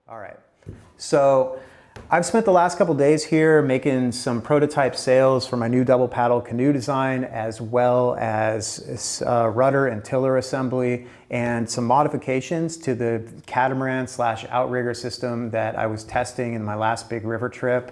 All right, so I've spent the last couple days here making some prototype sails for my new double paddle canoe design, as well as rudder and tiller assembly and some modifications to the catamaran slash outrigger system that I was testing in my last big river trip.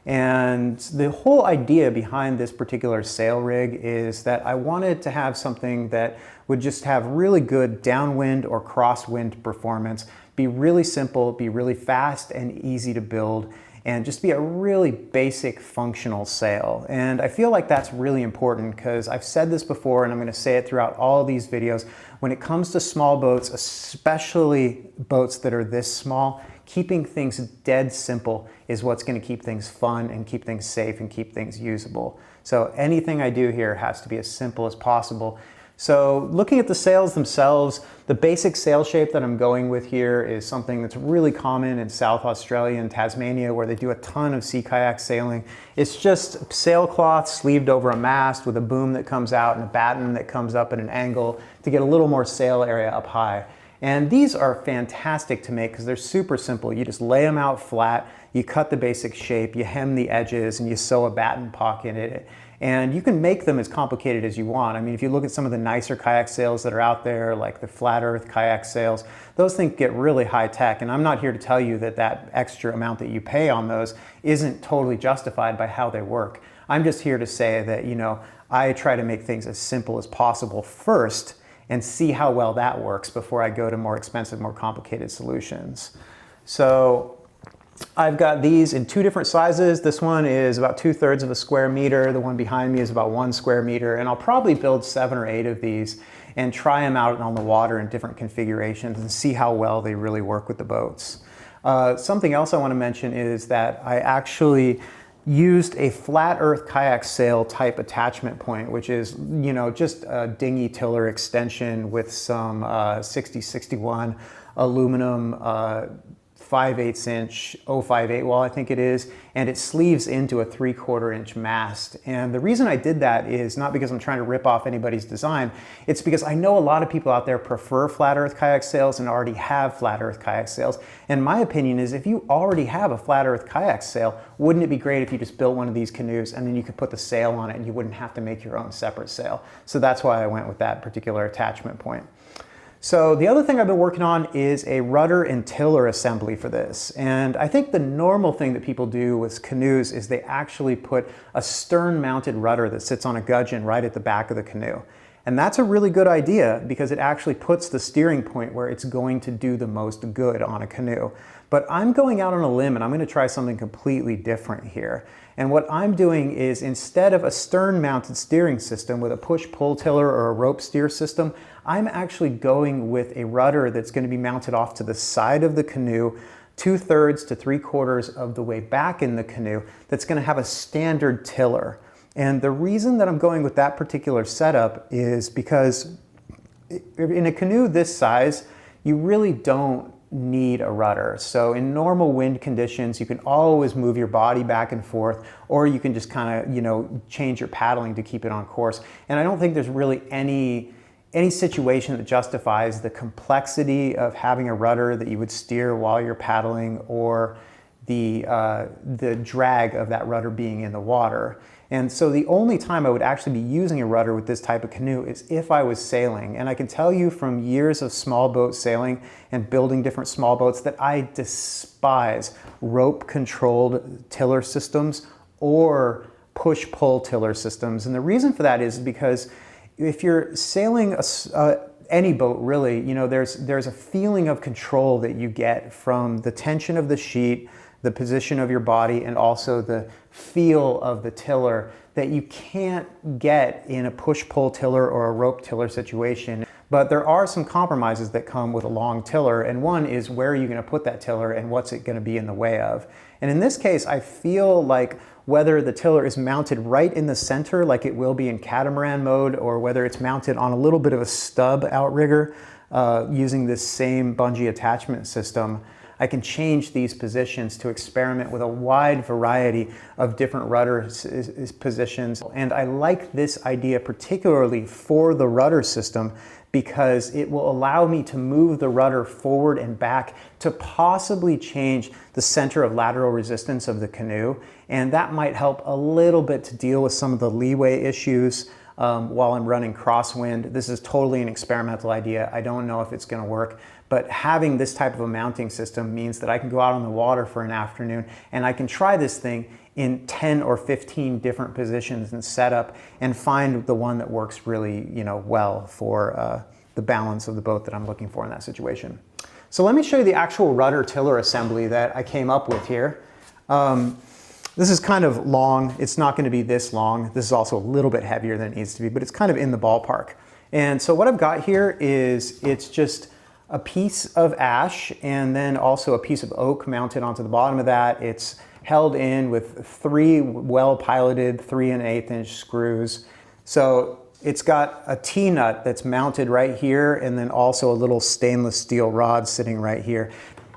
And the whole idea behind this particular sail rig is that I wanted to have something that would just have really good downwind or crosswind performance, be really simple, be really fast and easy to build, and just be a really basic functional sail. And I feel like that's really important because I've said this before and I'm going to say it throughout all these videos. When it comes to small boats, especially boats that are this small, keeping things dead simple is what's going to keep things fun and keep things safe and keep things usable. So anything I do here has to be as simple as possible. So looking at the sails themselves, the basic sail shape that I'm going with here is something that's really common in South Australia and Tasmania, where they do a ton of sea kayak sailing. It's just sailcloth sleeved over a mast with a boom that comes out and a batten that comes up at an angle to get a little more sail area up high. And these are fantastic to make because they're super simple. You just lay them out flat, you cut the basic shape, you hem the edges, and you sew a batten pocket in it. And you can make them as complicated as you want. I mean, if you look at some of the nicer kayak sails that are out there, like the flat earth kayak sails, those things get really high tech. And I'm not here to tell you that that extra amount that you pay on those isn't totally justified by how they work. I'm just here to say that, you know, I try to make things as simple as possible first and see how well that works before I go to more expensive, more complicated solutions. So I've got these in two different sizes. This one is about 2/3 of a square meter. The one behind me is about 1 square meter. And I'll probably build 7 or 8 of these and try them out on the water in different configurations and see how well they really work with the boats. Something else I want to mention is that I actually used a flat earth kayak sail type attachment point, which is, you know, just a dinghy tiller extension with some 6061 aluminum 5/8 inch 058 wall, I think it is, and it sleeves into a 3/4 inch mast. And the reason I did that is not because I'm trying to rip off anybody's design, it's because I know a lot of people out there prefer flat earth kayak sails and already have flat earth kayak sails. And my opinion is, if you already have a flat earth kayak sail, wouldn't it be great if you just built one of these canoes and then you could put the sail on it and you wouldn't have to make your own separate sail? So that's why I went with that particular attachment point. So the other thing I've been working on is a rudder and tiller assembly for this. And I think the normal thing that people do with canoes is they actually put a stern mounted rudder that sits on a gudgeon right at the back of the canoe. And that's a really good idea because it actually puts the steering point where it's going to do the most good on a canoe. But I'm going out on a limb and I'm going to try something completely different here. And what I'm doing is, instead of a stern mounted steering system with a push-pull tiller or a rope steer system, I'm actually going with a rudder that's going to be mounted off to the side of the canoe, 2/3 to 3/4 of the way back in the canoe, that's going to have a standard tiller. And the reason that I'm going with that particular setup is because in a canoe this size, you really don't need a rudder. So in normal wind conditions, you can always move your body back and forth, or you can just kind of, you know, change your paddling to keep it on course. And I don't think there's really any situation that justifies the complexity of having a rudder that you would steer while you're paddling, or the drag of that rudder being in the water. And so the only time I would actually be using a rudder with this type of canoe is if I was sailing. And I can tell you from years of small boat sailing and building different small boats that I despise rope controlled tiller systems or push-pull tiller systems. And the reason for that is because if you're sailing any boat, really, you know, there's a feeling of control that you get from the tension of the sheet, the position of your body, and also the feel of the tiller that you can't get in a push-pull tiller or a rope tiller situation. But there are some compromises that come with a long tiller, and one is, where are you going to put that tiller and what's it going to be in the way of? And in this case, I feel like whether the tiller is mounted right in the center like it will be in catamaran mode, or whether it's mounted on a little bit of a stub outrigger using this same bungee attachment system, I can change these positions to experiment with a wide variety of different rudder positions. And I like this idea particularly for the rudder system because it will allow me to move the rudder forward and back to possibly change the center of lateral resistance of the canoe. And that might help a little bit to deal with some of the leeway issues while I'm running crosswind. This is totally an experimental idea. I don't know if it's going to work, but having this type of a mounting system means that I can go out on the water for an afternoon and I can try this thing in 10 or 15 different positions and setup and find the one that works really, well for the balance of the boat that I'm looking for in that situation. So let me show you the actual rudder tiller assembly that I came up with here. This is kind of long. It's not going to be this long. This is also a little bit heavier than it needs to be, but it's kind of in the ballpark. And so what I've got here is it's just a piece of ash and then also a piece of oak mounted onto the bottom of that. It's held in with 3 well-piloted 3 1/8 inch screws. So it's got a T-nut that's mounted right here and then also a little stainless steel rod sitting right here.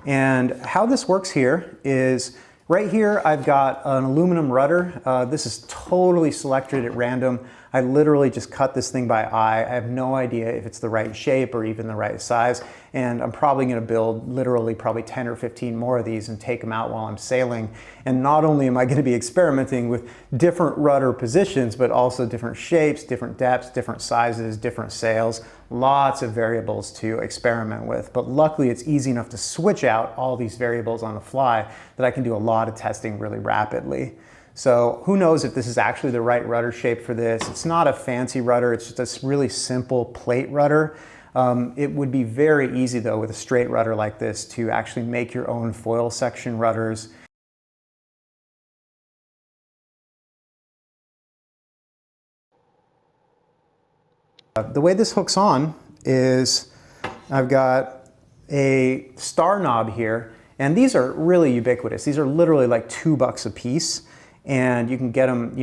And how this works here is right here I've got an aluminum rudder. This is totally selected at random. I literally just cut this thing by eye. I have no idea if it's the right shape or even the right size. And I'm probably going to build literally probably 10 or 15 more of these and take them out while I'm sailing. And not only am I going to be experimenting with different rudder positions, but also different shapes, different depths, different sizes, different sails, lots of variables to experiment with. But luckily it's easy enough to switch out all these variables on the fly that I can do a lot of testing really rapidly. So who knows if this is actually the right rudder shape for this. It's not a fancy rudder, it's just a really simple plate rudder. It would be very easy though with a straight rudder like this to actually make your own foil section rudders. The way this hooks on is I've got a star knob here, and these are really ubiquitous. These are literally like $2 a piece. And you can get them,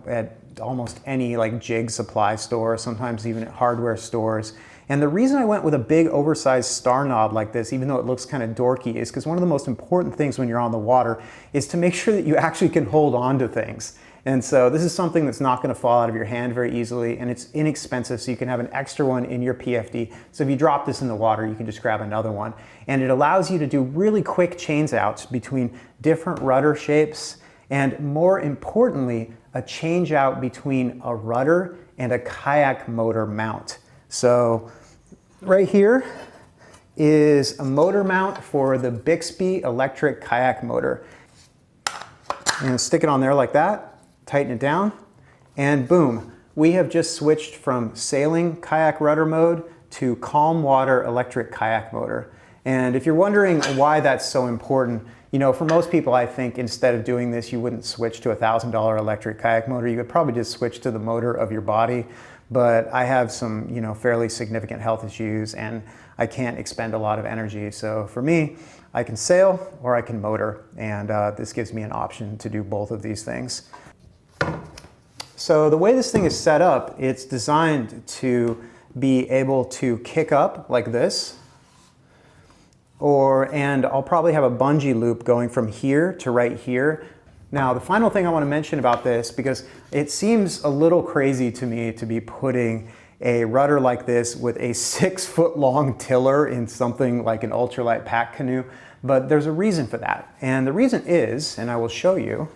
at almost any like jig supply store, sometimes even at hardware stores. And the reason I went with a big oversized star knob like this, even though it looks kind of dorky, is because one of the most important things when you're on the water is to make sure that you actually can hold on to things. And so this is something that's not going to fall out of your hand very easily, and it's inexpensive, so you can have an extra one in your PFD. So if you drop this in the water, you can just grab another one. And it allows you to do really quick change outs between different rudder shapes, and more importantly, a change out between a rudder and a kayak motor mount. So right here is a motor mount for the Bixby electric kayak motor. I'm gonna stick it on there like that, tighten it down, and boom, we have just switched from sailing kayak rudder mode to calm water electric kayak motor. And if you're wondering why that's so important, for most people, I think instead of doing this, you wouldn't switch to a $1,000 electric kayak motor. You would probably just switch to the motor of your body. But I have some, fairly significant health issues, and I can't expend a lot of energy. So for me, I can sail or I can motor, and this gives me an option to do both of these things. So the way this thing is set up, it's designed to be able to kick up like this. And I'll probably have a bungee loop going from here to right here. Now, the final thing I want to mention about this, because it seems a little crazy to me to be putting a rudder like this with a 6-foot-long tiller in something like an ultralight pack canoe, but there's a reason for that. And the reason is, and I will show you,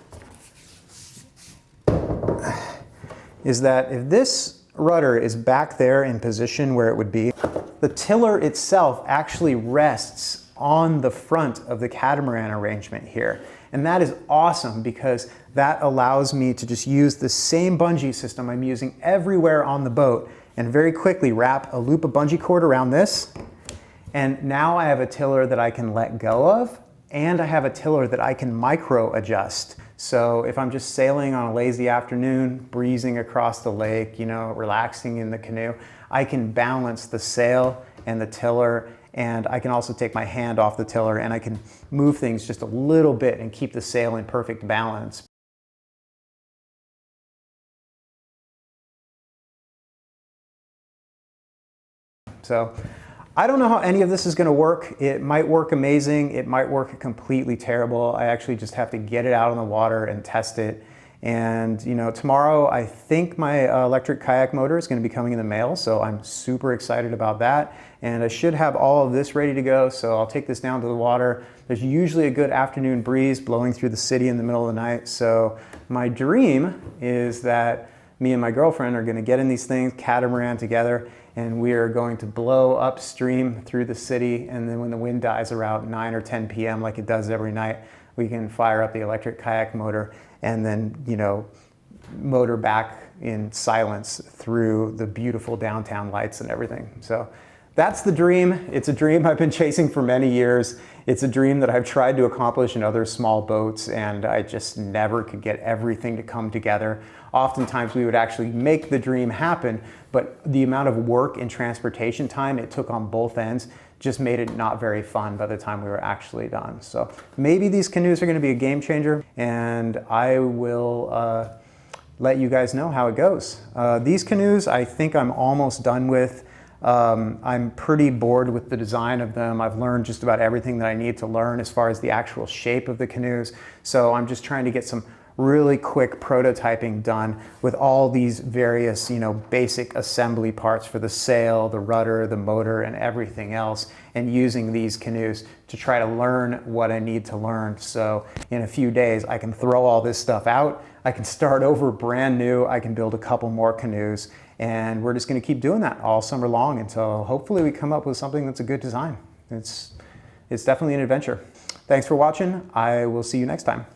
is that if this rudder is back there in position where it would be, the tiller itself actually rests on the front of the catamaran arrangement here. And that is awesome because that allows me to just use the same bungee system I'm using everywhere on the boat and very quickly wrap a loop of bungee cord around this. And now I have a tiller that I can let go of, and I have a tiller that I can micro adjust. So if I'm just sailing on a lazy afternoon, breezing across the lake, relaxing in the canoe, I can balance the sail and the tiller, and I can also take my hand off the tiller and I can move things just a little bit and keep the sail in perfect balance. So I don't know how any of this is going to work. It might work amazing. It might work completely terrible. I actually just have to get it out on the water and test it. And you know, tomorrow I think my electric kayak motor is going to be coming in the mail, so I'm super excited about that. And I should have all of this ready to go, so I'll take this down to the water. There's usually a good afternoon breeze blowing through the city in the middle of the night, so my dream is that me and my girlfriend are going to get in these things, catamaran together, and we are going to blow upstream through the city, and then when the wind dies around 9 or 10 p.m. like it does every night, we can fire up the electric kayak motor and then, you know, motor back in silence through the beautiful downtown lights and everything. So that's the dream. It's a dream I've been chasing for many years. It's a dream that I've tried to accomplish in other small boats, and I just never could get everything to come together. Oftentimes we would actually make the dream happen, but the amount of work and transportation time it took on both ends just made it not very fun by the time we were actually done. So maybe these canoes are going to be a game changer, and I will let you guys know how it goes. These canoes I think I'm almost done with. I'm pretty bored with the design of them. I've learned just about everything that I need to learn as far as the actual shape of the canoes. So I'm just trying to get some really quick prototyping done with all these various, you know, basic assembly parts for the sail, the rudder, the motor, and everything else, and using these canoes to try to learn what I need to learn. So in a few days, I can throw all this stuff out. I can start over brand new. I can build a couple more canoes, and we're just going to keep doing that all summer long until hopefully we come up with something that's a good design. It's definitely an adventure. Thanks for watching. I will see you next time.